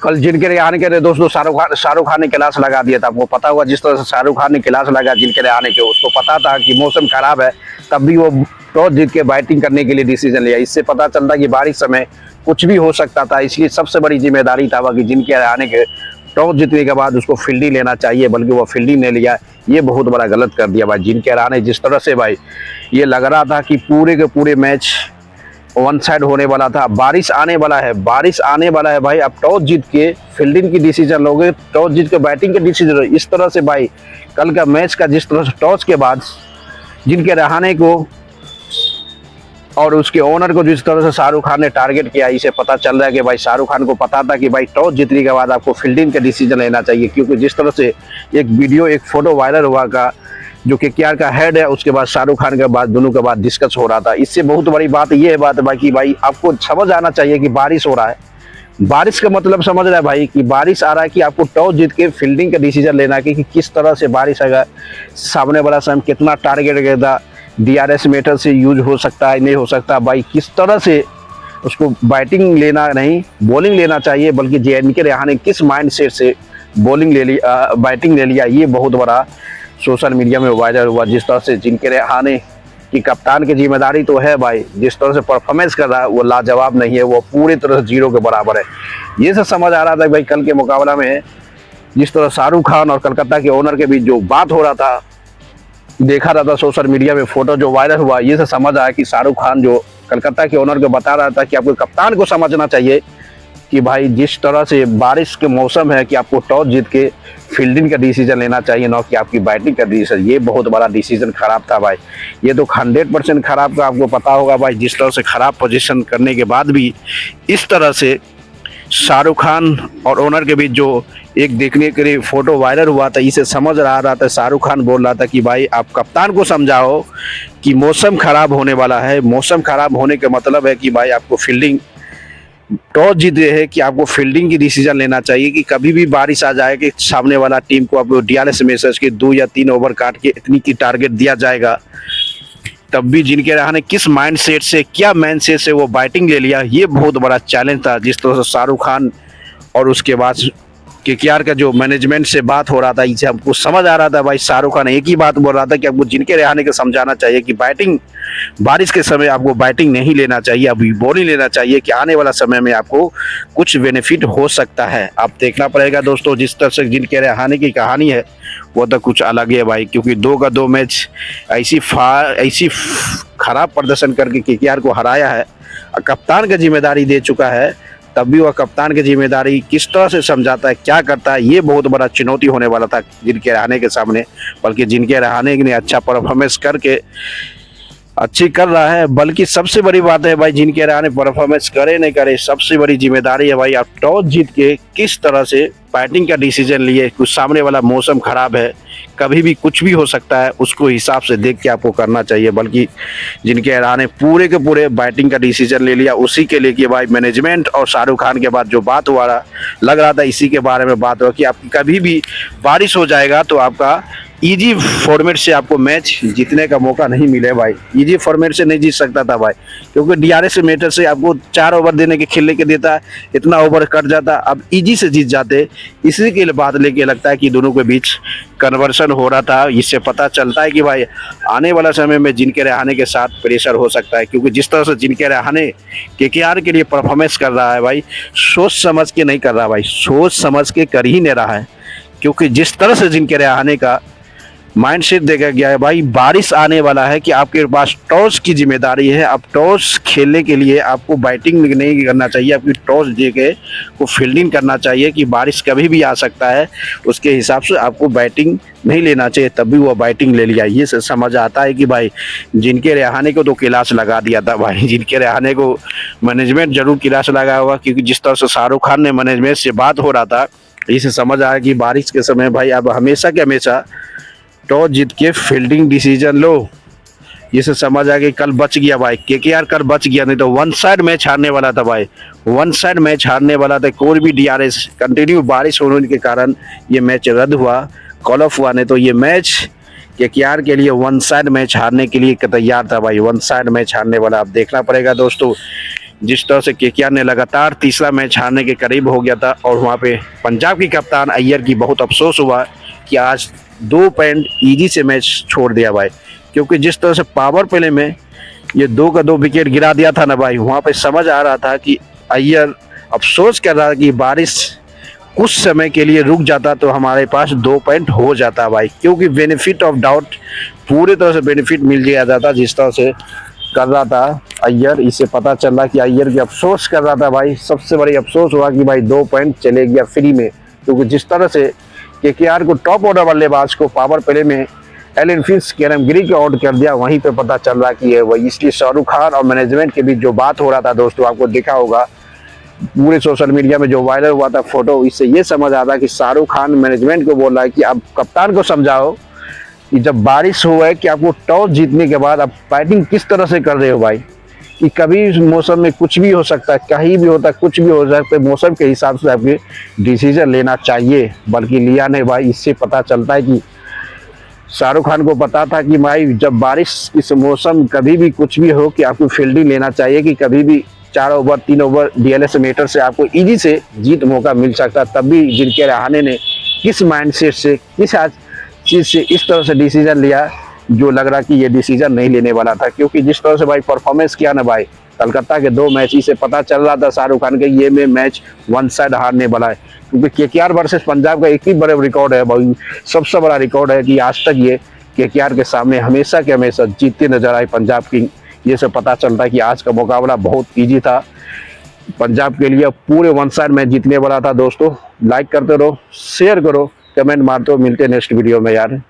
कल जिनके आने के दोस्तों शाहरुख खान ने क्लास लगा दिया था। आपको पता होगा जिस तरह से शाहरुख खान ने क्लास लगा जिनके आने के, उसको पता था कि मौसम खराब है, तब भी वो टॉस जीत के बैटिंग करने के लिए डिसीजन लिया। इससे पता चलता कि बारिश समय कुछ भी हो सकता था, इसलिए सबसे बड़ी जिम्मेदारी था कि जिनके आने के टॉस जीतने के बाद उसको फील्डिंग लेना चाहिए, बल्कि वो फील्डिंग नहीं लिया। ये बहुत बड़ा गलत कर दिया भाई जिनके राणे। जिस तरह से भाई ये लग रहा था कि पूरे के पूरे मैच वन साइड होने वाला था, बारिश आने वाला है, बारिश आने वाला है भाई। अब टॉस जीत के फील्डिंग की डिसीजन लोगे, टॉस जीत के बैटिंग के डिसीजन। इस तरह से भाई कल का मैच का जिस तरह से टॉस के बाद जिनके रहाणे को और उसके ओनर को जिस तरह से शाहरुख खान ने टारगेट किया, इसे पता चल रहा है कि भाई शाहरुख खान को पता था कि भाई टॉस जीतने के बाद आपको फील्डिंग का डिसीजन लेना चाहिए। क्योंकि जिस तरह से एक वीडियो एक फोटो वायरल हुआ का जो केकेआर का हेड है, उसके बाद शाहरुख खान के बाद दोनों के बाद डिस्कस हो रहा था। इससे बहुत बड़ी बात ये है बात भाई कि भाई आपको समझ आना चाहिए कि बारिश हो रहा है। बारिश का मतलब समझ रहा है भाई कि बारिश आ रहा है कि आपको टॉस जीत के फील्डिंग का डिसीजन लेना है कि किस तरह से बारिश आएगा, सामने वाला समय कितना टारगेट रहेगा, DRS मेथड से यूज हो सकता है नहीं हो सकता, भाई किस तरह से उसको बैटिंग लेना नहीं बॉलिंग लेना चाहिए, बल्कि जिनके रहाणे किस माइंड सेट से बॉलिंग ले लिया बैटिंग ले लिया, ये बहुत बड़ा सोशल मीडिया में वायरल हुआ। जिस तरह से जिनके रहाणे की कप्तान की जिम्मेदारी तो है भाई, जिस तरह से परफॉर्मेंस कर रहा है वो लाजवाब नहीं है, वो पूरी तरह से जीरो के बराबर है। ये सब समझ आ रहा था भाई कल के मुकाबला में जिस तरह शाहरुख खान और कलकत्ता के ओनर के बीच जो बात हो रहा था, देखा रहा था सोशल मीडिया में फोटो जो वायरल हुआ, ये से समझ आया कि शाहरुख खान जो कलकत्ता के ओनर को बता रहा था कि आपको कप्तान को समझना चाहिए कि भाई जिस तरह से बारिश के मौसम है कि आपको टॉस जीत के फील्डिंग का डिसीजन लेना चाहिए, ना कि आपकी बैटिंग का डिसीजन। ये बहुत बड़ा डिसीजन खराब था भाई, ये तो 100% खराब था। आपको पता होगा भाई जिस तरह से खराब पोजीशन करने के बाद भी इस तरह से शाहरुख खान और ओनर के बीच जो एक देखने के लिए फोटो वायरल हुआ था, इसे समझ रहा था शाहरुख खान बोल रहा था कि भाई आप कप्तान को समझाओ कि मौसम खराब होने वाला है। मौसम खराब होने का मतलब है कि भाई आपको फील्डिंग टॉस जीत रहे हैं कि आपको फील्डिंग की डिसीजन लेना चाहिए कि कभी भी बारिश आ जाए कि सामने वाला टीम को आपको DRS मैसेज के 2 या 3 ओवर काट के इतनी की टारगेट दिया जाएगा, तब भी जिनके रहाणे किस माइंड सेट से क्या माइंड सेट से वो बैटिंग ले लिया, ये बहुत बड़ा चैलेंज था। जिस तरह से शाहरुख खान और उसके बाद केकेआर का जो मैनेजमेंट से बात हो रहा था, इसे हमको समझ आ रहा था भाई शाहरुख खान एक ही बात बोल रहा था कि आपको जिनके रहाणे को समझाना चाहिए कि बैटिंग बारिश के समय आपको बैटिंग नहीं लेना चाहिए, अभी बॉलिंग लेना चाहिए कि आने वाला समय में आपको कुछ बेनिफिट हो सकता है। अब देखना पड़ेगा दोस्तों जिस तरह से जिनके रहाणे की कहानी है वो तो कुछ अलग है भाई, क्योंकि 2 का 2 मैच ऐसी खराब प्रदर्शन करके केकेआर को हराया है, कप्तान का जिम्मेदारी दे चुका है, तब भी वह कप्तान की जिम्मेदारी किस तरह से समझाता है, क्या करता है, ये बहुत बड़ा चुनौती होने वाला था जिनके रहाणे के सामने। बल्कि जिनके रहाणे ने अच्छा परफॉर्मेंस करके अच्छी कर रहा है, बल्कि सबसे बड़ी बात है भाई जिनके रहाणे परफॉर्मेंस करे नहीं करे, सबसे बड़ी जिम्मेदारी है भाई आप टॉस जीत के किस तरह से बैटिंग का डिसीजन लिए। कुछ सामने वाला मौसम खराब है, कभी भी कुछ भी हो सकता है, उसको हिसाब से देख के आपको करना चाहिए। बल्कि जिनके रहाणे पूरे के पूरे बैटिंग का डिसीजन ले लिया, उसी के लिए कि भाई मैनेजमेंट और शाहरुख खान के बाद जो बात हुआ लग रहा था इसी के बारे में बात हुआ कि आपकी कभी भी बारिश हो जाएगा तो आपका इजी फॉर्मेट से आपको मैच जीतने का मौका नहीं मिले भाई। इजी फॉर्मेट से नहीं जीत सकता था भाई, क्योंकि DRS मेथड से आपको 4 ओवर देने के खेलने के देता है, इतना ओवर कट जाता, अब इजी से जीत जाते। इसी के लिए बात लेके लगता है कि दोनों के बीच कन्वर्सन हो रहा था। इससे पता चलता है कि भाई आने वाला समय में जिनके रहाणे के साथ प्रेशर हो सकता है, क्योंकि जिस तरह से जिनके रहाणे केकेआर के लिए परफॉर्मेंस कर रहा है भाई, सोच समझ के नहीं कर रहा भाई, सोच समझ के कर ही नहीं रहा है। क्योंकि जिस तरह से जिनके रहाणे का माइंडसेट देखा गया है भाई, बारिश आने वाला है कि आपके पास टॉस की जिम्मेदारी है। अब टॉस खेलने के लिए आपको बैटिंग नहीं करना चाहिए, आपकी टॉस दे के को फील्डिंग करना चाहिए कि बारिश कभी भी आ सकता है, उसके हिसाब से आपको बैटिंग नहीं लेना चाहिए, तब भी वो बैटिंग ले लिया। ये समझ आता है कि भाई जिनके रहाणे को तो क्लास लगा दिया था भाई, जिनके रहाणे को मैनेजमेंट जरूर क्लास लगा होगा, क्योंकि जिस तरह से शाहरुख खान ने मैनेजमेंट से बात हो रहा था, इसे समझ आया कि बारिश के समय भाई अब हमेशा के हमेशा टॉस जीत के फील्डिंग डिसीजन लो। ये से समझ आ गई, कल बच गया भाई केकेआर, कल बच गया, नहीं तो 1 साइड मैच हारने वाला था भाई, 1 साइड मैच हारने वाला था। कोई भी DRS कंटिन्यू बारिश होने के कारण ये मैच रद्द हुआ, कॉल ऑफ हुआ, नहीं तो ये मैच केकेआर के लिए वन साइड मैच हारने के लिए तैयार था भाई, वन साइड मैच हारने वाला। अब देखना पड़ेगा दोस्तों, जिस तरह से केकेआर ने लगातार तीसरा मैच हारने के करीब हो गया था, और वहाँ पे पंजाब की कप्तान अय्यर की बहुत अफसोस हुआ कि आज 2 पॉइंट ईजी से मैच छोड़ दिया भाई। क्योंकि जिस तरह से पावर प्ले में ये 2 का 2 विकेट गिरा दिया था ना भाई, वहाँ पे समझ आ रहा था कि अय्यर अफसोस कर रहा था कि बारिश कुछ समय के लिए रुक जाता तो हमारे पास 2 पॉइंट हो जाता भाई। क्योंकि बेनिफिट ऑफ डाउट पूरी तरह से बेनिफिट मिल गया जाता जिस तरह से कर रहा था अय्यर। इससे पता चल रहा कि अय्यर की अफसोस कर रहा था भाई। सबसे बड़ी अफसोस हुआ कि भाई 2 पॉइंट चले गया फ्री में। क्योंकि जिस तरह से केकेआर को टॉप ऑर्डर बल्लेबाज को पावर प्ले में एलन फिंच कैरम गिरी को आउट कर दिया, वहीं पे पता चल रहा कि ये वही। इसलिए शाहरुख खान और मैनेजमेंट के बीच जो बात हो रहा था दोस्तों, आपको देखा होगा पूरे सोशल मीडिया में जो वायरल हुआ था फोटो, इससे ये समझ आ रहा कि शाहरुख खान मैनेजमेंट को बोल रहा है कि अब कप्तान को समझाओ कि जब बारिश हुआ है कि आपको टॉस जीतने के बाद आप बैटिंग किस तरह से कर रहे हो भाई। कि कभी मौसम में कुछ भी हो सकता है, कहीं भी होता है, कुछ भी हो सकता है। मौसम के हिसाब से आपके डिसीजन लेना चाहिए, बल्कि लिया नहीं भाई। इससे पता चलता है कि शाहरुख खान को पता था कि भाई जब बारिश इस मौसम कभी भी कुछ भी हो कि आपको फील्डिंग लेना चाहिए, कि कभी भी 4 ओवर 3 ओवर डीएलएस मीटर से आपको इजी से जीत मौका मिल सकता। तब भी जिनके रहाने ने किस माइंडसेट से, किस चीज़ से इस तरह से डिसीजन लिया, जो लग रहा कि ये डिसीजन नहीं लेने वाला था। क्योंकि जिस तरह से भाई परफॉर्मेंस किया ना भाई कलकत्ता के 2 मैच, से पता चल रहा था शाहरुख खान के ये में मैच वन साइड हारने वाला है। क्योंकि केकेआर वर्सेस पंजाब का एक ही बड़े रिकॉर्ड है भाई, सबसे बड़ा रिकॉर्ड है कि आज तक ये केकेआर के सामने हमेशा के हमेशा जीतते नजर आए पंजाब किंग। ये सब पता चलता है कि आज का मुकाबला बहुत ईजी था पंजाब के लिए, पूरे वन साइड मैच जीतने वाला था दोस्तों। लाइक करते रहो, शेयर करो, कमेंट मारते हो। मिलते हैं नेक्स्ट वीडियो में यार।